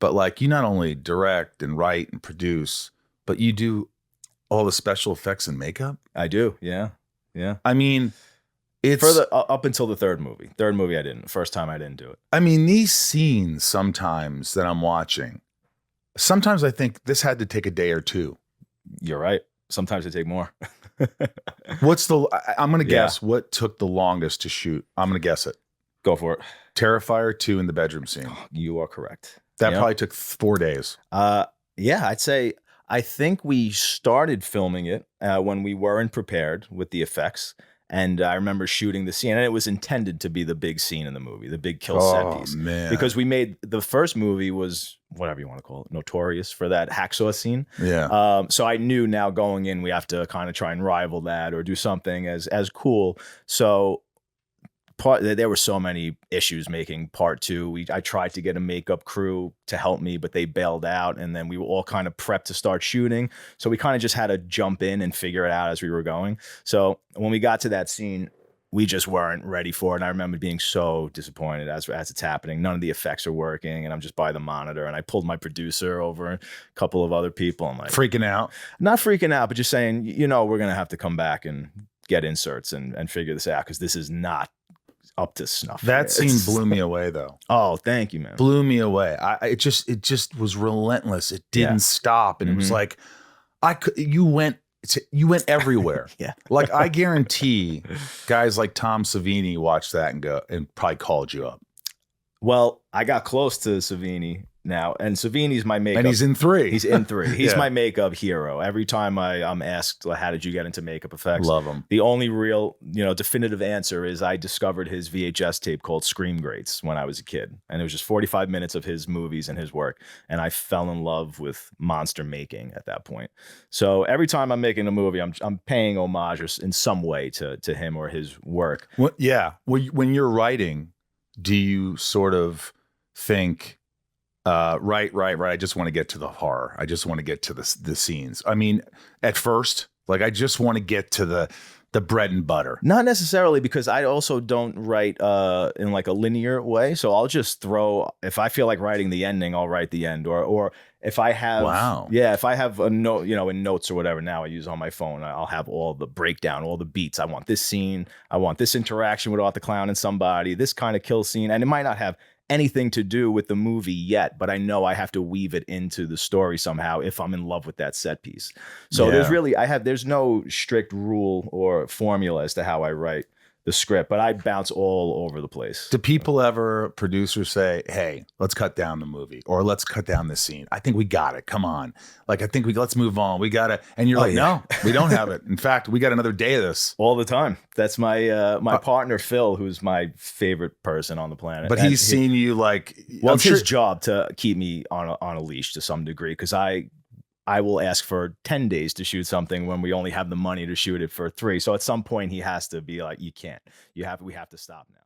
but like you not only direct and write and produce, but you do all the special effects and makeup. I do. Yeah. Yeah. I mean, it's for the up until the third movie. Third movie, I didn't. First time, I didn't do it. I mean, these scenes sometimes that I'm watching, sometimes I think this had to take a day or two. You're right. Sometimes it take more. I'm going to guess what took the longest to shoot. I'm going to guess it. Go for it. Terrifier 2 in the bedroom scene. You are correct. That probably took 4 days. Yeah, I'd say, I think we started filming it when we weren't prepared with the effects. And I remember shooting the scene, and it was intended to be the big scene in the movie, the big kill set piece. Man. Because we made the first movie was, whatever you want to call it, notorious for that hacksaw scene. Yeah. So I knew now going in, we have to kind of try and rival that or do something as cool. So there were so many issues making part 2. I tried to get a makeup crew to help me, but they bailed out, and then we were all kind of prepped to start shooting. So we kind of just had to jump in and figure it out as we were going. So when we got to that scene, we just weren't ready for it. And I remember being so disappointed as it's happening. None of the effects are working, and I'm just by the monitor. And I pulled my producer over and a couple of other people. I'm like, freaking out? Not freaking out, but just saying, we're going to have to come back and get inserts and figure this out, because this is not up to snuff. That scene blew me away, though. Oh, thank you, man. Blew me away. It just was relentless. It didn't stop, and it was like, you went everywhere. Yeah. Like, I guarantee guys like Tom Savini watched that and probably called you up. Well, I got close to Savini now, and Savini's my makeup. And he's in 3. He's in 3. He's my makeup hero. Every time I'm asked, how did you get into makeup effects? Love him. The only real, definitive answer is I discovered his VHS tape called Scream Greats when I was a kid. And it was just 45 minutes of his movies and his work. And I fell in love with monster making at that point. So every time I'm making a movie, I'm paying homage in some way to him or his work. Yeah. When you're writing, do you sort of think, right. I just want to get to the horror. I just want to get to the scenes. I mean, at first, like, I just want to get to the bread and butter. Not necessarily, because I also don't write in like a linear way. So I'll just if I feel like writing the ending, I'll write the end. Or if I have, if I have a note, in notes or whatever, now I use on my phone, I'll have all the breakdown, all the beats. I want this scene. I want this interaction with Arthur Clown and somebody, this kind of kill scene. And it might not have anything to do with the movie yet, but I know I have to weave it into the story somehow if I'm in love with that set piece. So there's no strict rule or formula as to how I write the script, but I bounce all over the place. Do people ever, producers, say, hey, let's cut down the movie, or let's cut down this scene? I think we got it. Come on. Like, I think let's move on. We got to, and you're no, we don't have it. In fact, we got another day of this. All the time. That's my partner, Phil, who's my favorite person on the planet. But he's seen you like, well, it's his job to keep me on a leash to some degree, because I will ask for 10 days to shoot something when we only have the money to shoot it for 3. So at some point he has to be like, you can't. We have to stop now.